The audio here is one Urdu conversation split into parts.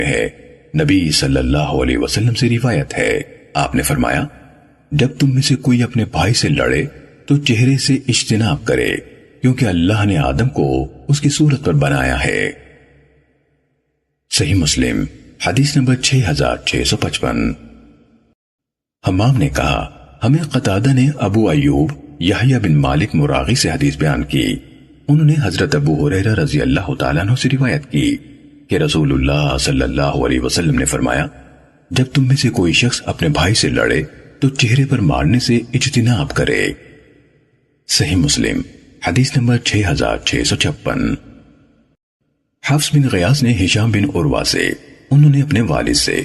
ہے، نبی صلی اللہ علیہ وسلم سے روایت ہے، آپ نے فرمایا جب تم میں سے کوئی اپنے بھائی سے لڑے تو چہرے سے اجتناب کرے، کیونکہ اللہ نے آدم کو اس کی صورت پر بنایا ہے۔ صحیح مسلم حدیث نمبر 6655۔ حمام نے کہا ہمیں قتادہ نے ابو ایوب یحییٰ بن مالک مراغی سے حدیث بیان کی، انہوں نے حضرت ابو ہریرہ رضی اللہ تعالیٰ عنہ سے روایت کی کہ رسول اللہ صلی اللہ علیہ وسلم نے فرمایا جب تم میں سے کوئی شخص اپنے بھائی سے لڑے تو چہرے پر مارنے سے اجتناب کرے۔ صحیح مسلم حدیث نمبر 6656۔ حفص بن غیاث نے ہشام بن عروہ سے، انہوں نے اپنے والد سے،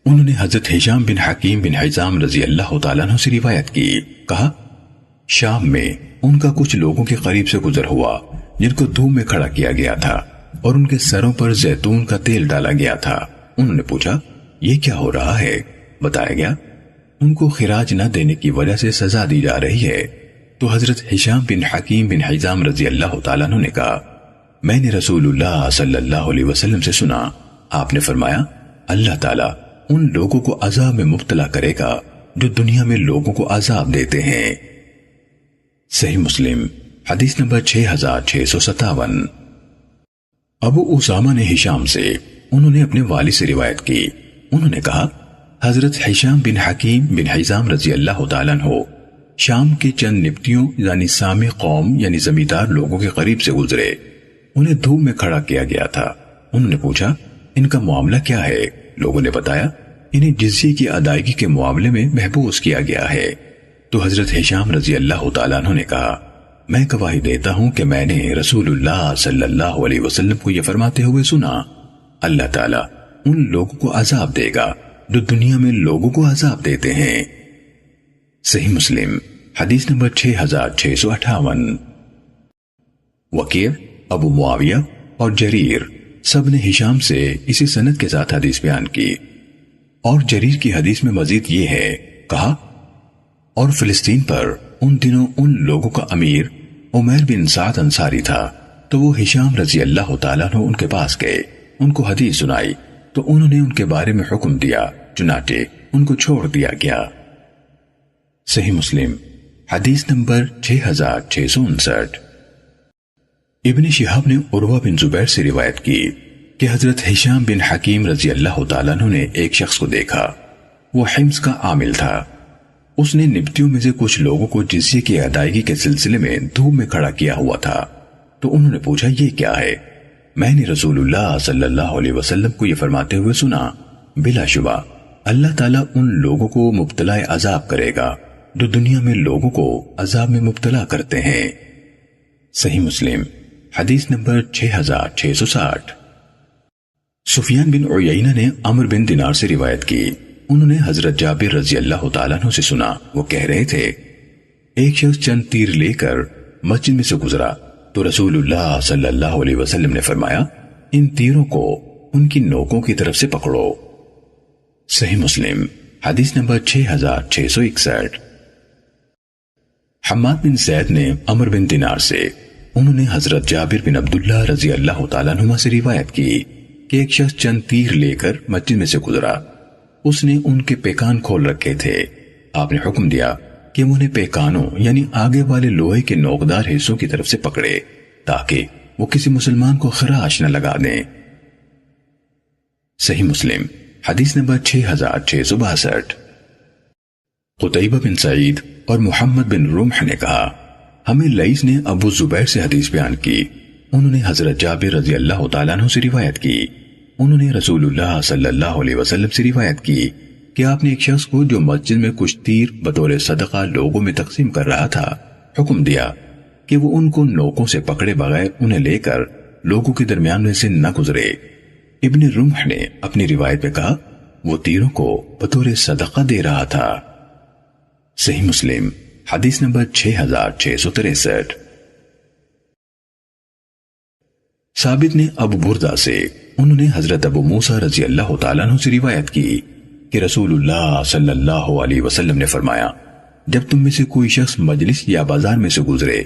انہوں نے حضرت ہشام بن حکیم بن حزام رضی اللہ تعالیٰ عنہ سے روایت کی، کہا شام میں ان کا کچھ لوگوں کے قریب سے گزر ہوا جن کو دھوپ میں کھڑا کیا گیا تھا اور ان کے سروں پر زیتون کا تیل ڈالا گیا تھا۔ انہوں نے پوچھا یہ کیا ہو رہا ہے؟ بتایا گیا ان کو خراج نہ دینے کی وجہ سے سزا دی جا رہی ہے۔ تو حضرت ہشام بن حکیم بن حزام رضی اللہ تعالیٰ عنہ نے کہا میں نے رسول اللہ صلی اللہ علیہ وسلم سے سنا، آپ نے فرمایا اللہ تعالیٰ ان لوگوں کو عذاب میں مبتلا کرے گا جو دنیا میں لوگوں کو عذاب دیتے ہیں۔ صحیح مسلم حدیث نمبر 6657۔ ابو اسامہ نے ہشام سے، انہوں نے اپنے والد سے روایت کی، انہوں نے کہا حضرت ہشام بن حکیم بن حزام رضی اللہ تعالیٰ عنہ شام کے چند نبتیوں یعنی سامی قوم یعنی زمیندار لوگوں کے قریب سے گزرے، انہیں دھوپ میں کھڑا کیا گیا تھا۔ انہوں نے پوچھا ان کا معاملہ کیا ہے؟ لوگوں نے بتایا انہیں جزیے کی ادائیگی کے معاملے میں محبوس کیا گیا ہے۔ تو حضرت ہشام رضی اللہ تعالیٰ عنہ نے کہا میں گواہی دیتا ہوں کہ میں نے رسول اللہ صلی اللہ علیہ وسلم کو یہ فرماتے ہوئے سنا اللہ تعالیٰ ان لوگوں کو عذاب دے گا جو دنیا میں لوگوں کو عذاب دیتے ہیں۔ صحیح مسلم حدیث نمبر 6658۔ وکیع، ابو معاویہ اور جریر سب نے ہشام سے اسی سند کے ساتھ حدیث بیان کی، اور جریر کی حدیث میں مزید یہ ہے، کہا اور فلسطین پر ان دنوں ان لوگوں کا امیر عمیر بن سعد انصاری تھا، تو وہ ہشام رضی اللہ تعالیٰ عنہ ان کے پاس گئے، ان کو حدیث سنائی تو انہوں نے ان کے بارے میں حکم دیا، چنانچہ ان کو چھوڑ دیا گیا۔ صحیح مسلم حدیث نمبر 6659۔ ابن شہاب نے عروہ بن زبیر سے روایت کی کہ حضرت ہشام بن حکیم رضی اللہ تعالیٰ عنہ نے ایک شخص کو دیکھا، وہ حمص کا عامل تھا، اس نے نبتیوں میں سے کچھ لوگوں کو جزیے کی ادائیگی کے سلسلے میں دھوپ میں کھڑا کیا ہوا تھا۔ تو انہوں نے پوچھا یہ کیا ہے؟ میں نے رسول اللہ صلی اللہ علیہ وسلم کو یہ فرماتے ہوئے سنا بلا شبہ اللہ تعالیٰ ان لوگوں کو مبتلا عذاب کرے گا جو دنیا میں لوگوں کو عذاب میں مبتلا کرتے ہیں۔ صحیح مسلم حدیث نمبر 6660۔ سفیان بن عیینہ نے عمر بن دینار سے روایت کی، انہوں نے حضرت جابر رضی اللہ تعالیٰ عنہ سے سنا، وہ کہہ رہے تھے ایک شخص چند تیر لے کر مسجد میں سے گزرا تو رسول اللہ صلی اللہ علیہ وسلم نے فرمایا ان تیروں کو ان کی نوکوں کی طرف سے پکڑو۔ صحیح مسلم حدیث نمبر 6661۔ حماد بن زید نے عمر بن دینار سے، انہوں نے حضرت جابر بن عبداللہ رضی اللہ تعالیٰ عنہ سے روایت کی کہ ایک شخص چند تیر لے کر مسجد میں سے گزرا، اس نے ان کے پیکان کھول رکھے تھے، آپ نے حکم دیا کہ وہ انہیں پیکانوں یعنی آگے والے لوہے کے نوکدار حصوں کی طرف سے پکڑے تاکہ وہ کسی مسلمان کو خراش نہ لگا دیں۔ صحیح مسلم حدیث نمبر 6662۔ قتیبہ بن سعید اور محمد بن رمح نے کہا ہمیں لیث نے ابو زبیر سے حدیث بیان کی، انہوں نے حضرت جابر رضی اللہ تعالیٰ عنہ سے روایت کی، انہوں نے رسول اللہ صلی اللہ علیہ وسلم سے روایت کی کہ آپ نے ایک شخص کو جو مسجد میں کچھ تیر بطور صدقہ لوگوں میں تقسیم کر رہا تھا حکم دیا کہ وہ ان کو نوکوں سے پکڑے بغیر انہیں لے کر لوگوں کے درمیان میں سے نہ گزرے۔ ابن رمح نے اپنی روایت میں کہا وہ تیروں کو بطور صدقہ دے رہا تھا۔ صحیح مسلم حدیث نمبر 6663۔ ثابت نے ابو بردہ سے، انہوں نے حضرت ابو موسیٰ رضی اللہ تعالیٰ عنہ سے روایت کی کہ رسول اللہ صلی اللہ علیہ وسلم نے فرمایا جب تم میں سے کوئی شخص مجلس یا بازار میں سے گزرے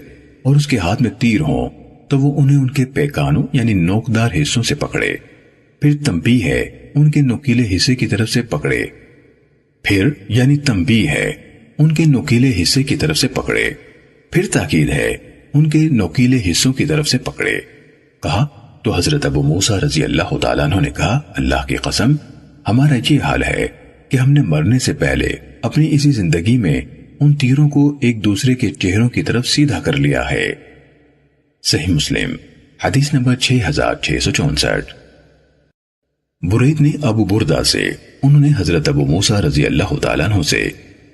اور اس کے ہاتھ میں تیر ہوں تو وہ انہیں ان کے پیکانوں یعنی نوکدار حصوں سے پکڑے، پھر تنبیہ ہے ان کے نوکیلے حصے کی طرف سے پکڑے، پھر یعنی تنبیہ ہے ان کے نوکیلے حصے کی طرف سے پکڑے، پھر تاکید ہے ان کے نوکیلے حصوں کی طرف سے پکڑے۔ کہا تو حضرت ابو موسیٰ رضی اللہ تعالیٰ عنہ نے کہا اللہ کی قسم ہمارا یہ حال ہے کہ ہم نے مرنے سے پہلے اپنی اسی زندگی میں ان تیروں کو ایک دوسرے کے چہروں کی طرف سیدھا کر لیا ہے۔ صحیح مسلم حدیث نمبر 6664۔ برید نے ابو بردہ سے، انہوں نے حضرت ابو موسیٰ رضی اللہ تعالیٰ عنہ سے،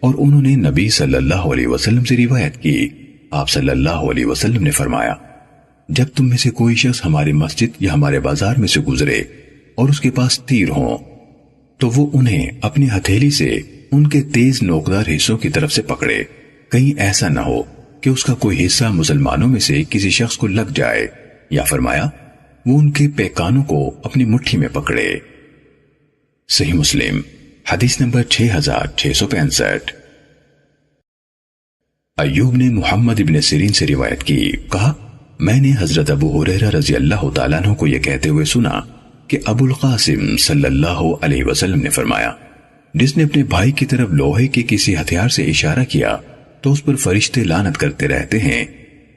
اور انہوں نے نبی صلی اللہ علیہ وسلم سے روایت کی، آپ صلی اللہ علیہ وسلم نے فرمایا جب تم میں سے کوئی شخص ہماری مسجد یا ہمارے بازار میں سے گزرے اور اس کے پاس تیر ہوں تو وہ انہیں اپنی ہتھیلی سے ان کے تیز نوکدار حصوں کی طرف سے پکڑے، کہیں ایسا نہ ہو کہ اس کا کوئی حصہ مسلمانوں میں سے کسی شخص کو لگ جائے، یا فرمایا وہ ان کے پیکانوں کو اپنی مٹھی میں پکڑے۔ صحیح مسلم حدیث نمبر 6665۔ ایوب نے محمد ابن سیرین سے روایت کی، کہا میں نے حضرت ابو ہریرہ رضی اللہ تعالیٰ عنہ کو یہ کہتے ہوئے سنا کہ ابو القاسم صلی اللہ علیہ وسلم نے فرمایا جس نے اپنے بھائی کی طرف لوہے کے کسی ہتھیار سے اشارہ کیا تو اس پر فرشتے لعنت کرتے رہتے ہیں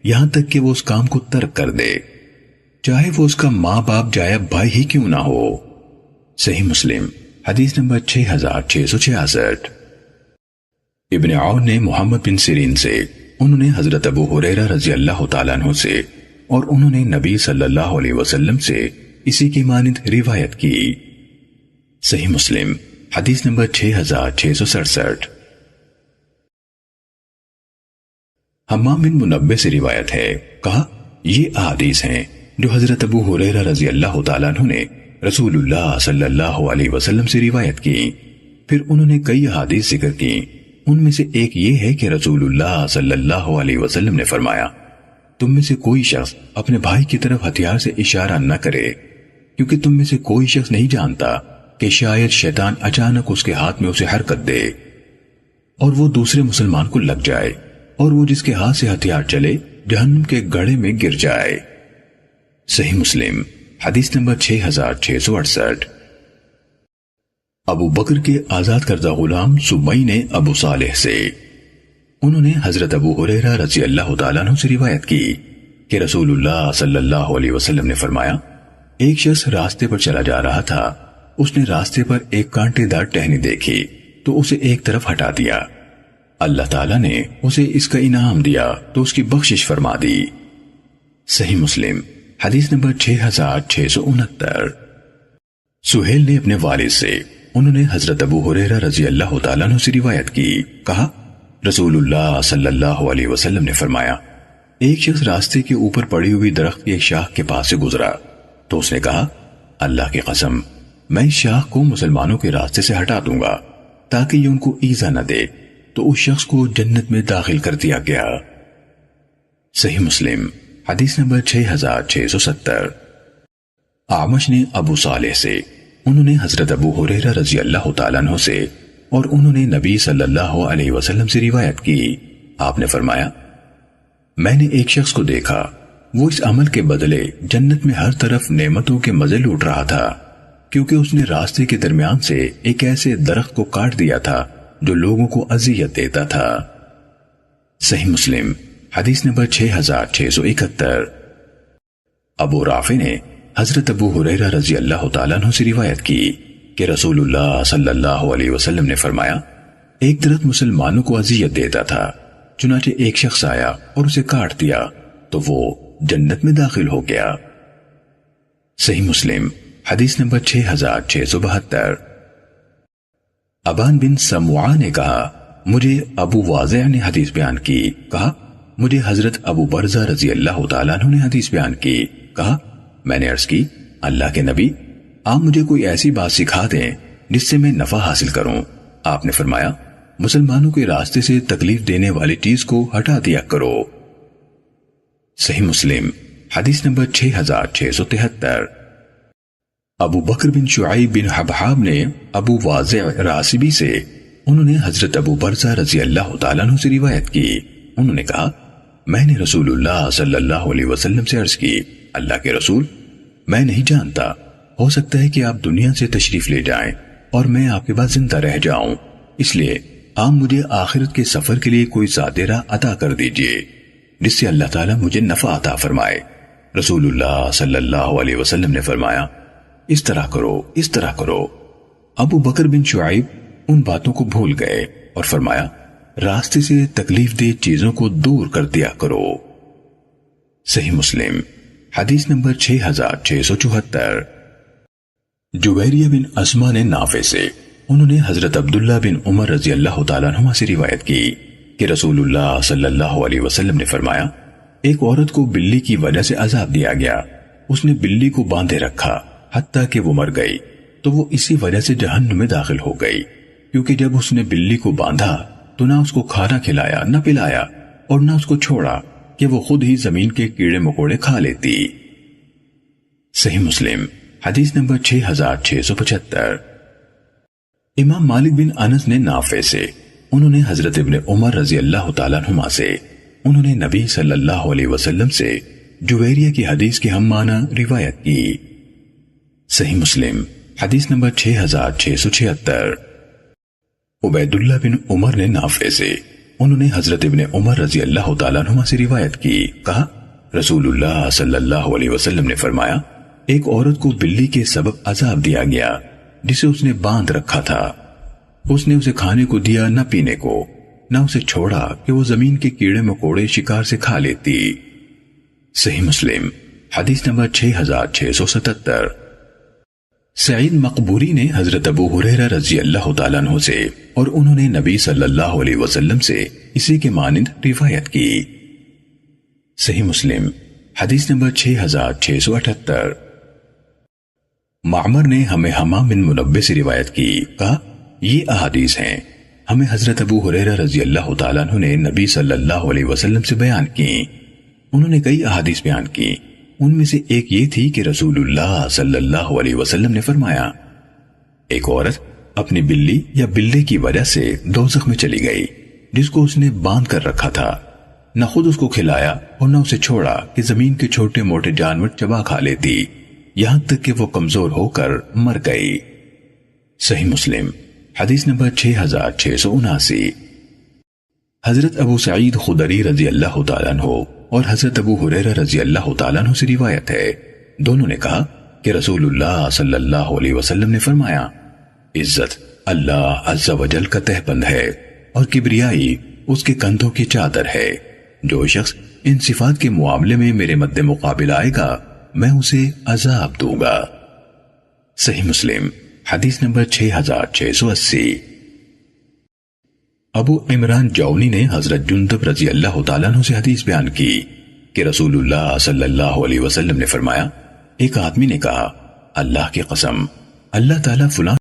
یہاں تک کہ وہ اس کام کو ترک کر دے، چاہے وہ اس کا ماں باپ جایا بھائی ہی کیوں نہ ہو۔ صحیح مسلم حدیث نمبر 6666۔ ابن عون نے محمد بن سیرین سے، انہوں نے حضرت ابو ہریرہ رضی اللہ تعالیٰ عنہ سے، اور انہوں نے نبی صلی اللہ علیہ وسلم سے اسی کی مانند روایت کی۔ صحیح مسلم حدیث نمبر 6667۔ حمام بن منبہ سے روایت ہے، کہا یہ احادیث ہیں جو حضرت ابو ہریرہ رضی اللہ تعالیٰ عنہ نے رسول اللہ صلی اللہ علیہ وسلم سے روایت کی۔ پھر انہوں نے کئی احادیث ذکر کی، ان میں سے ایک یہ ہے کہ رسول اللہ صلی اللہ علیہ وسلم نے فرمایا تم میں سے کوئی شخص اپنے بھائی کی طرف ہتھیار سے اشارہ نہ کرے، کیونکہ تم میں سے کوئی شخص نہیں جانتا کہ شاید شیطان اچانک اس کے ہاتھ میں اسے حرکت دے اور وہ دوسرے مسلمان کو لگ جائے اور وہ جس کے ہاتھ سے ہتھیار چلے جہنم کے گڑھے میں گر جائے۔ صحیح مسلم حدیث نمبر 6668۔ ابو بکر کے آزاد کردہ غلام سمی نے ابو صالح سے، انہوں نے حضرت ابو ہریرہ رضی اللہ تعالیٰ عنہ سے روایت کی کہ رسول اللہ صلی اللہ علیہ وسلم نے فرمایا ایک شخص راستے پر چلا جا رہا تھا، اس نے راستے پر ایک کانٹے دار ٹہنی دیکھی تو اسے ایک طرف ہٹا دیا، اللہ تعالیٰ نے اسے اس کا انعام دیا تو اس کی بخشش فرما دی۔ صحیح مسلم حدیث نمبر 6669۔ سہیل نے اپنے والد سے، انہوں نے حضرت ابو ہریرہ رضی اللہ تعالیٰ عنہ سے روایت کی، کہا رسول اللہ صلی اللہ علیہ وسلم نے فرمایا ایک شخص راستے کے اوپر پڑی ہوئی درخت کی ایک شاخ کے پاس سے گزرا تو اس نے کہا اللہ کی قسم میں اس شاخ کو مسلمانوں کے راستے سے ہٹا دوں گا تاکہ یہ ان کو ایذا نہ دے، تو اس شخص کو جنت میں داخل کر دیا گیا۔ صحیح مسلم حدیث نمبر 6670۔ اعمش نے ابو صالح سے، انہوں نے حضرت ابو ہریرہ رضی اللہ تعالیٰ عنہ سے، اور انہوں نے نبی صلی اللہ علیہ وسلم سے روایت کی، آپ نے فرمایا میں نے ایک شخص کو دیکھا وہ اس عمل کے بدلے جنت میں ہر طرف نعمتوں کے مزے لوٹ رہا تھا کیونکہ اس نے راستے کے درمیان سے ایک ایسے درخت کو کاٹ دیا تھا جو لوگوں کو اذیت دیتا تھا۔ صحیح مسلم حدیث نمبر 6671۔ ابو رافع نے حضرت ابو ہریرہ رضی اللہ تعالیٰ عنہ سے روایت کی کہ رسول اللہ صلی اللہ علیہ وسلم نے فرمایا ایک درخت مسلمانوں کو اذیت دیتا تھا، چنانچہ ایک شخص آیا اور اسے کاٹ دیا تو وہ جنت میں داخل ہو گیا۔ صحیح مسلم حدیث نمبر 6672۔ ابان بن سمعہ نے کہا مجھے ابو واضح نے حدیث بیان کی، کہا مجھے حضرت ابو برزہ رضی اللہ تعالیٰ عنہ نے حدیث بیان کی، کہا میں نے عرض کی اللہ کے نبی آپ مجھے کوئی ایسی بات سکھا دیں جس سے میں نفع حاصل کروں۔ آپ نے فرمایا مسلمانوں کے راستے سے تکلیف دینے والی چیز کو ہٹا دیا کرو۔ صحیح مسلم حدیث نمبر 6673۔ ابو بکر بن شعیب بن حبحاب نے ابو واضح راسبی سے، انہوں نے حضرت ابو برزہ رضی اللہ تعالیٰ عنہ سے روایت کی، انہوں نے کہا میں نے رسول اللہ صلی اللہ علیہ وسلم سے عرض کی اللہ کے رسول میں نہیں جانتا ہو سکتا ہے کہ آپ دنیا سے تشریف لے جائیں اور میں آپ کے بعد زندہ رہ جاؤں، اس لیے آپ مجھے آخرت کے سفر کے لیے کوئی ذات راہ عطا کر دیجئے جس سے اللہ تعالیٰ مجھے نفع عطا فرمائے۔ رسول اللہ صلی اللہ علیہ وسلم نے فرمایا، اس طرح کرو، اس طرح کرو۔ ابو بکر بن شعیب ان باتوں کو بھول گئے اور فرمایا، راستے سے تکلیف دہ چیزوں کو دور کر دیا کرو۔ صحیح مسلم حدیث نمبر 6674۔ جویریہ بن اسما نے نافع سے، انہوں نے حضرت عبداللہ بن عمر رضی اللہ تعالیٰ عنہما سے روایت کی کہ رسول اللہ صلی اللہ علیہ وسلم نے فرمایا، ایک عورت کو بلی کی وجہ سے عذاب دیا گیا، اس نے بلی کو باندھے رکھا حتیٰ کہ وہ مر گئی، تو وہ اسی وجہ سے جہنم میں داخل ہو گئی، کیونکہ جب اس نے بلی کو باندھا تو نہ اس کو کھانا کھلایا نہ پلایا اور نہ اس کو چھوڑا کہ وہ خود ہی زمین کے کیڑے مکوڑے کھا لیتی۔ صحیح مسلم حدیث نمبر 6675۔ امام مالک بن انس نے نافع سے، انہوں نے حضرت ابن عمر رضی اللہ تعالیٰ عنہما سے، انہوں نے نبی صلی اللہ علیہ وسلم سے جویریہ کی حدیث کے ہم معنی روایت کی۔ صحیح مسلم حدیث نمبر 6676۔ عبیداللہ بن عمر نے نافع سے، انہوں نے حضرت ابن عمر رضی اللہ تعالیٰ عنہما سے روایت کی، کہا رسول اللہ صلی اللہ علیہ وسلم نے فرمایا، ایک عورت کو بلی کے سبب عذاب دیا گیا جسے اس نے باندھ رکھا تھا، اس نے اسے کھانے کو دیا نہ پینے کو، نہ اسے چھوڑا کہ وہ زمین کے کیڑے مکوڑے شکار سے کھا لیتی۔ صحیح مسلم حدیث نمبر 6677۔ سعید مقبوری نے حضرت ابو ہریرہ رضی اللہ تعالیٰ عنہ سے اور انہوں نے نبی صلی اللہ علیہ وسلم سے اسی کے مانند روایت کی۔ صحیح مسلم حدیث نمبر 6678۔ معمر نے ہمیں حمام بن منبہ سے روایت کی، کہا یہ احادیث ہیں، ہمیں حضرت ابو ہریرہ رضی اللہ تعالیٰ عنہ نے نبی صلی اللہ علیہ وسلم سے بیان کی۔ انہوں نے کئی احادیث بیان کی، ان میں سے ایک یہ تھی کہ رسول اللہ صلی اللہ علیہ وسلم نے فرمایا، ایک عورت اپنی بلی یا بلے کی وجہ سے دوزخ میں چلی گئی جس کو اس نے باندھ کر رکھا تھا، نہ خود اس کو کھلایا اور نہ اسے چھوڑا کہ زمین کے چھوٹے موٹے جانور چبا کھا لیتی، یہاں تک کہ وہ کمزور ہو کر مر گئی۔ صحیح مسلم حدیث نمبر 6679۔ حضرت ابو سعید خدری رضی اللہ تعالیٰ عنہ اور حضرت ابو ہریرہ رضی اللہ تعالیٰ عنہ سے روایت ہے، دونوں نے کہا کہ رسول اللہ صلی اللہ علیہ وسلم نے فرمایا، عزت اللہ عز و جل کا تہبند ہے اور کبریائی اس کے کندھوں کی چادر ہے، جو شخص ان صفات کے معاملے میں میرے مد مقابل آئے گا میں اسے عذاب دوں گا۔ صحیح مسلم حدیث نمبر 6680۔ ابو عمران جونی نے حضرت جندب رضی اللہ تعالیٰ عنہ سے حدیث بیان کی کہ رسول اللہ صلی اللہ علیہ وسلم نے فرمایا، ایک آدمی نے کہا، اللہ کی قسم اللہ تعالیٰ فلاں